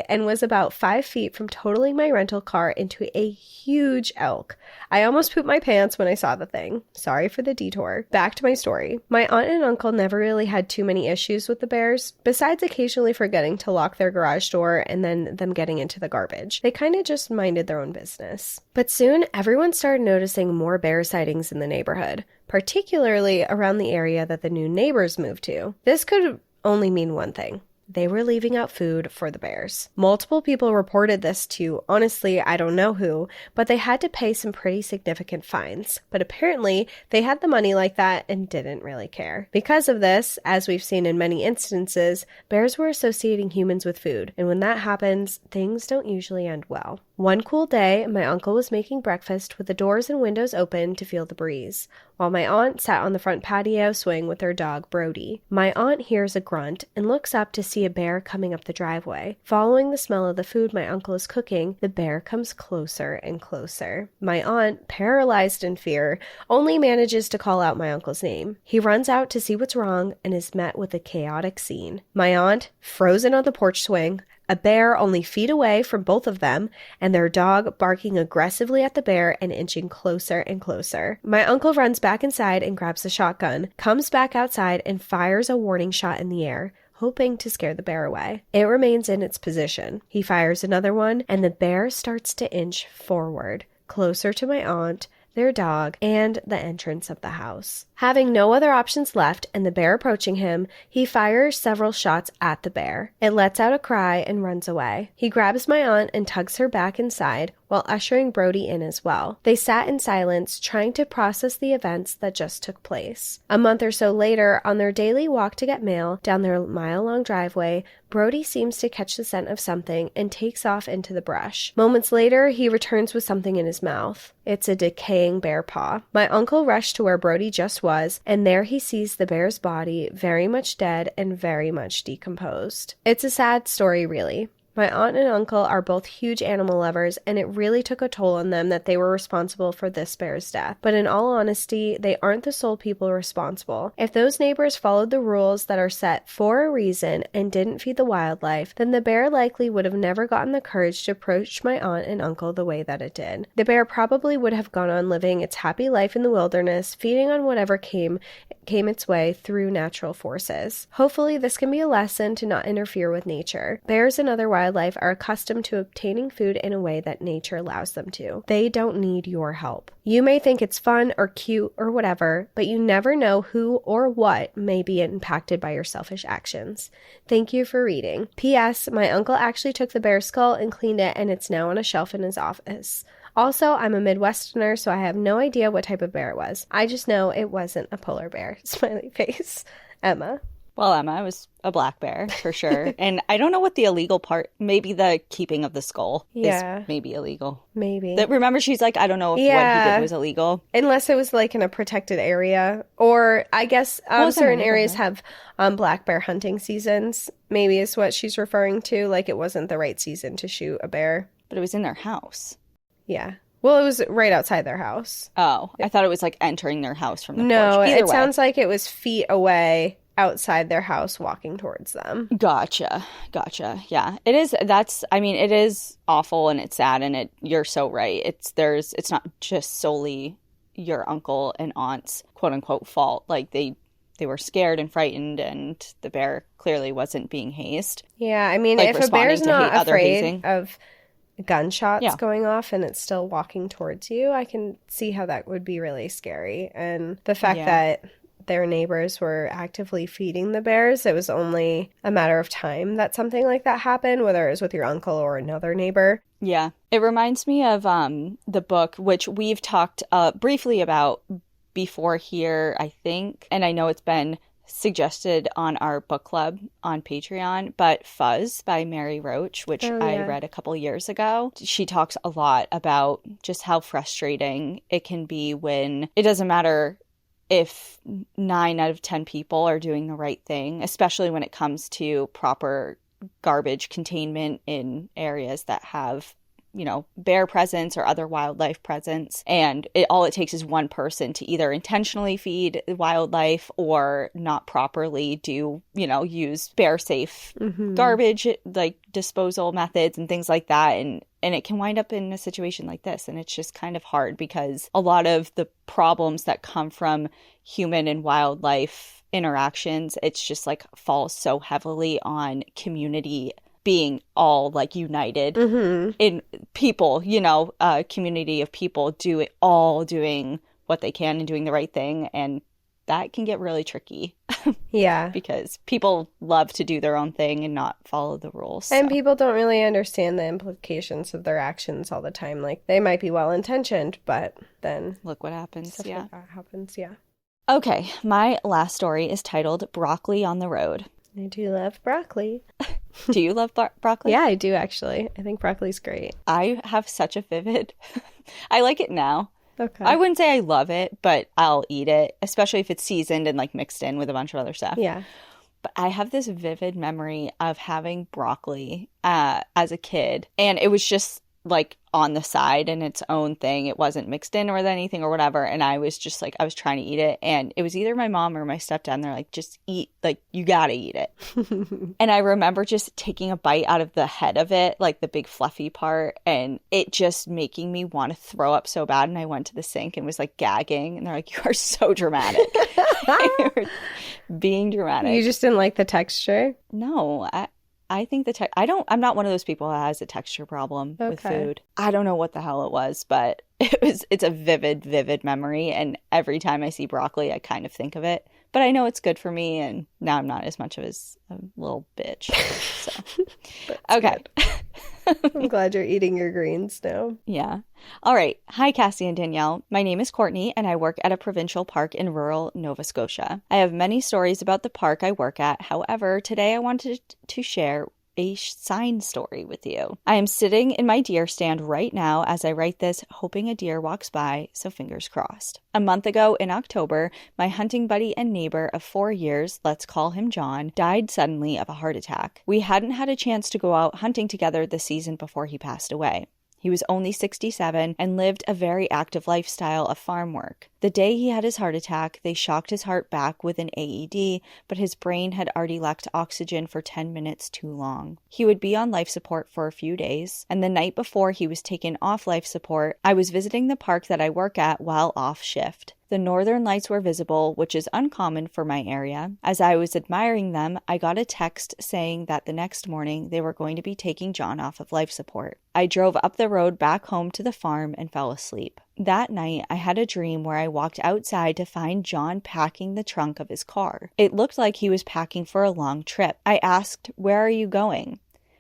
[SPEAKER 2] and was about 5 feet from totaling my rental car into a huge elk. I almost pooped my pants when I saw the thing. Sorry for the detour. Back to my story. My aunt and uncle never really had too many issues with the bears, besides occasionally forgetting to lock their garage door and then them getting into the garbage. They kind of just minded their own business. But soon, everyone started noticing more bear sightings in the neighborhood, particularly around the area that the new neighbors moved to. This could only mean one thing. They were leaving out food for the bears. Multiple people reported this to, honestly, I don't know who, but they had to pay some pretty significant fines. But apparently, they had the money like that and didn't really care. Because of this, as we've seen in many instances, bears were associating humans with food, and when that happens, things don't usually end well. One cool day, my uncle was making breakfast with the doors and windows open to feel the breeze, while my aunt sat on the front patio swing with her dog, Brody. My aunt hears a grunt and looks up to see a bear coming up the driveway. Following the smell of the food my uncle is cooking, the bear comes closer and closer. My aunt, paralyzed in fear, only manages to call out my uncle's name. He runs out to see what's wrong and is met with a chaotic scene. My aunt, frozen on the porch swing, a bear only feet away from both of them, and their dog barking aggressively at the bear and inching closer and closer. My uncle runs back inside and grabs the shotgun, comes back outside and fires a warning shot in the air, hoping to scare the bear away. It remains in its position. He fires another one, and the bear starts to inch forward, closer to my aunt, their dog, and the entrance of the house. Having no other options left and the bear approaching him, he fires several shots at the bear. It lets out a cry and runs away. He grabs my aunt and tugs her back inside while ushering Brody in as well. They sat in silence, trying to process the events that just took place. A month or so later, on their daily walk to get mail down their mile-long driveway, Brody seems to catch the scent of something and takes off into the brush. Moments later, he returns with something in his mouth. It's a decaying bear paw. My uncle rushed to where Brody just was, and there he sees the bear's body very much dead and very much decomposed. It's a sad story, really. My aunt and uncle are both huge animal lovers, and it really took a toll on them that they were responsible for this bear's death. But in all honesty, they aren't the sole people responsible. If those neighbors followed the rules that are set for a reason and didn't feed the wildlife, then the bear likely would have never gotten the courage to approach my aunt and uncle the way that it did. The bear probably would have gone on living its happy life in the wilderness, feeding on whatever came its way through natural forces. Hopefully, this can be a lesson to not interfere with nature. Bears and other wildlife are accustomed to obtaining food in a way that nature allows them to. They don't need your help. You may think it's fun or cute or whatever, but you never know who or what may be impacted by your selfish actions. Thank you for reading. P.S. My uncle actually took the bear's skull and cleaned it, and it's now on a shelf in his office. Also, I'm a Midwesterner, so I have no idea what type of bear it was. I just know it wasn't a polar bear. Smiley face. Emma.
[SPEAKER 1] Well, Emma, it was a black bear for sure. And I don't know what the illegal part, maybe the keeping of the skull is maybe illegal.
[SPEAKER 2] Maybe.
[SPEAKER 1] Remember, she's like, I don't know if what he did was illegal.
[SPEAKER 2] Unless it was like in a protected area. Or I guess certain areas have black bear hunting seasons, maybe is what she's referring to. Like it wasn't the right season to shoot a bear.
[SPEAKER 1] But it was in their house.
[SPEAKER 2] Yeah. Well, it was right outside their house.
[SPEAKER 1] Oh, I thought it was like entering their house from the porch.
[SPEAKER 2] No, it sounds like it was feet away outside their house walking towards them.
[SPEAKER 1] Gotcha. Yeah. It is it is awful and it's sad and you're so right. It's not just solely your uncle and aunt's quote unquote fault. Like they were scared and frightened and the bear clearly wasn't being hazed.
[SPEAKER 2] Yeah, I mean,
[SPEAKER 1] like
[SPEAKER 2] if a bear's not afraid of gunshots going off and it's still walking towards you, I can see how that would be really scary. And the fact that their neighbors were actively feeding the bears, it was only a matter of time that something like that happened, whether it was with your uncle or another neighbor.
[SPEAKER 1] Yeah. It reminds me of the book, which we've talked briefly about before here, I think. And I know it's been suggested on our book club on Patreon, but Fuzz by Mary Roach, which I read a couple years ago. She talks a lot about just how frustrating it can be when it doesn't matter if 9 out of 10 people are doing the right thing, especially when it comes to proper garbage containment in areas that have, bear presence or other wildlife presence. And all it takes is one person to either intentionally feed wildlife or not properly use bear safe garbage, like disposal methods and things like that. And it can wind up in a situation like this. And it's just kind of hard because a lot of the problems that come from human and wildlife interactions, it's just like falls so heavily on community being all like united in people, a community of people doing what they can and doing the right thing. And that can get really tricky.
[SPEAKER 2] Yeah.
[SPEAKER 1] Because people love to do their own thing and not follow the rules.
[SPEAKER 2] And people don't really understand the implications of their actions all the time. Like they might be well-intentioned, but then
[SPEAKER 1] look what happens.
[SPEAKER 2] Stuff like that happens, yeah.
[SPEAKER 1] Okay, my last story is titled Broccoli on the Road.
[SPEAKER 2] I do love broccoli.
[SPEAKER 1] Do you love broccoli?
[SPEAKER 2] Yeah, I do actually. I think broccoli's great.
[SPEAKER 1] I have such a vivid... I like it now.
[SPEAKER 2] Okay.
[SPEAKER 1] I wouldn't say I love it, but I'll eat it, especially if it's seasoned and like mixed in with a bunch of other stuff.
[SPEAKER 2] Yeah.
[SPEAKER 1] But I have this vivid memory of having broccoli as a kid. And it was just like on the side and its own thing. It wasn't mixed in with anything or whatever. And I was just like, I was trying to eat it. And it was either my mom or my stepdad. And they're like, just eat, like, you gotta eat it. And I remember just taking a bite out of the head of it, like the big fluffy part, and it just making me want to throw up so bad. And I went to the sink and was like gagging. And they're like, you are so dramatic. Being dramatic.
[SPEAKER 2] You just didn't like the texture?
[SPEAKER 1] No, I think I'm not one of those people that has a texture problem with food. I don't know what the hell it was, but it's a vivid memory. And every time I see broccoli, I kind of think of it. But I know it's good for me. And now I'm not as much of a little bitch. So, okay.
[SPEAKER 2] I'm glad you're eating your greens now.
[SPEAKER 1] Yeah. All right. Hi, Cassie and Danielle. My name is Courtney, and I work at a provincial park in rural Nova Scotia. I have many stories about the park I work at. However, today I wanted to share a sign story with you. I am sitting in my deer stand right now as I write this, hoping a deer walks by, so fingers crossed. A month ago in October, my hunting buddy and neighbor of 4 years, let's call him John, died suddenly of a heart attack. We hadn't had a chance to go out hunting together this season before he passed away. He was only 67 and lived a very active lifestyle of farm work. The day he had his heart attack, they shocked his heart back with an AED, but his brain had already lacked oxygen for 10 minutes too long. He would be on life support for a few days, and the night before he was taken off life support, I was visiting the park that I work at while off shift. The northern lights were visible, which is uncommon for my area. As I was admiring them, I got a text saying that the next morning they were going to be taking John off of life support. I drove up the road back home to the farm and fell asleep. That night, I had a dream where I walked outside to find John packing the trunk of his car. It looked like he was packing for a long trip. I asked, "Where are you going?"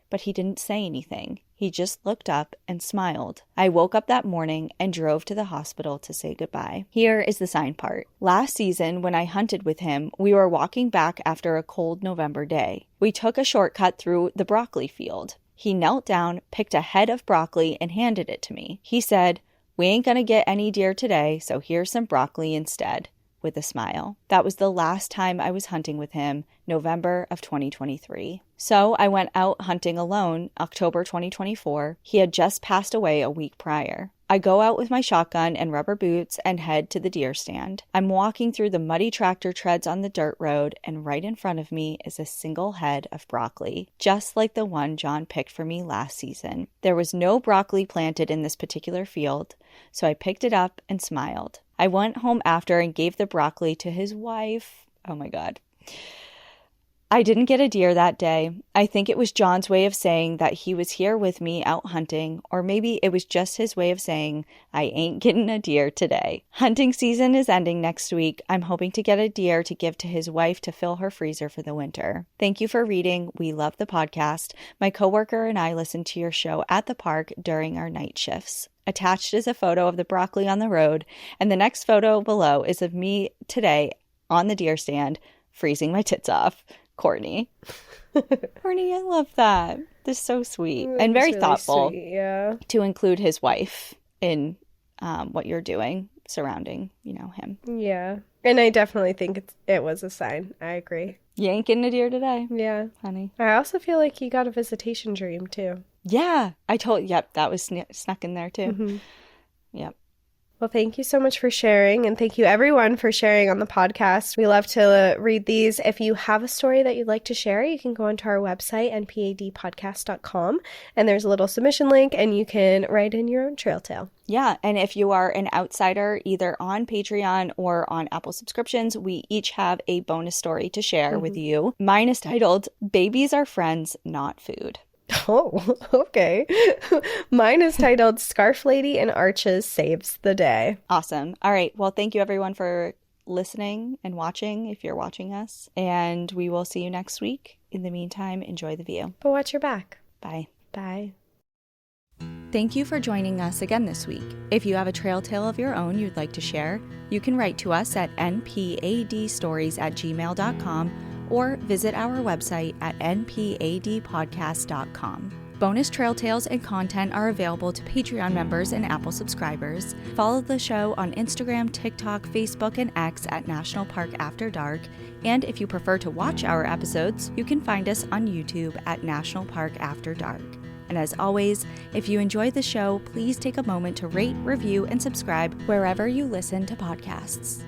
[SPEAKER 1] But he didn't say anything. He just looked up and smiled. I woke up that morning and drove to the hospital to say goodbye. Here is the sign part. Last season, when I hunted with him, we were walking back after a cold November day. We took a shortcut through the broccoli field. He knelt down, picked a head of broccoli, and handed it to me. He said, "We ain't gonna get any deer today, so here's some broccoli instead," with a smile. That was the last time I was hunting with him, November of 2023. So I went out hunting alone, October 2024. He had just passed away a week prior. I go out with my shotgun and rubber boots and head to the deer stand. I'm walking through the muddy tractor treads on the dirt road, and right in front of me is a single head of broccoli, just like the one John picked for me last season. There was no broccoli planted in this particular field, so I picked it up and smiled. I went home after and gave the broccoli to his wife. Oh my God. I didn't get a deer that day. I think it was John's way of saying that he was here with me out hunting, or maybe it was just his way of saying, I ain't getting a deer today. Hunting season is ending next week. I'm hoping to get a deer to give to his wife to fill her freezer for the winter. Thank you for reading. We love the podcast. My coworker and I listen to your show at the park during our night shifts. Attached is a photo of the broccoli on the road, and the next photo below is of me today on the deer stand, freezing my tits off. Courtney. Courtney, I love that. This is so sweet and very really thoughtful to include his wife in what you're doing surrounding, him.
[SPEAKER 2] Yeah. And I definitely think it was a sign. I agree.
[SPEAKER 1] You ain't getting a deer today.
[SPEAKER 2] Yeah.
[SPEAKER 1] Honey.
[SPEAKER 2] I also feel like you got a visitation dream too.
[SPEAKER 1] Yeah. Yep, that was snuck in there too.
[SPEAKER 2] Mm-hmm.
[SPEAKER 1] Yep.
[SPEAKER 2] Well, thank you so much for sharing, and thank you everyone for sharing on the podcast. We love to read these. If you have a story that you'd like to share, you can go onto our website, npadpodcast.com, and there's a little submission link, and you can write in your own trail tale.
[SPEAKER 1] Yeah, and if you are an outsider, either on Patreon or on Apple subscriptions, we each have a bonus story to share with you. Mine is titled, Babies Are Friends, Not Food.
[SPEAKER 2] Oh, okay. Mine is titled Scarf Lady and Arches Saves the Day.
[SPEAKER 1] Awesome. All right. Well, thank you everyone for listening and watching if you're watching us. And we will see you next week. In the meantime, enjoy the view.
[SPEAKER 2] But watch your back.
[SPEAKER 1] Bye.
[SPEAKER 2] Bye.
[SPEAKER 1] Thank you for joining us again this week. If you have a trail tale of your own you'd like to share, you can write to us at npadstories@gmail.com or visit our website at npadpodcast.com. Bonus trail tales and content are available to Patreon members and Apple subscribers. Follow the show on Instagram, TikTok, Facebook, and X at National Park After Dark. And if you prefer to watch our episodes, you can find us on YouTube at National Park After Dark. And as always, if you enjoyed the show, please take a moment to rate, review, and subscribe wherever you listen to podcasts.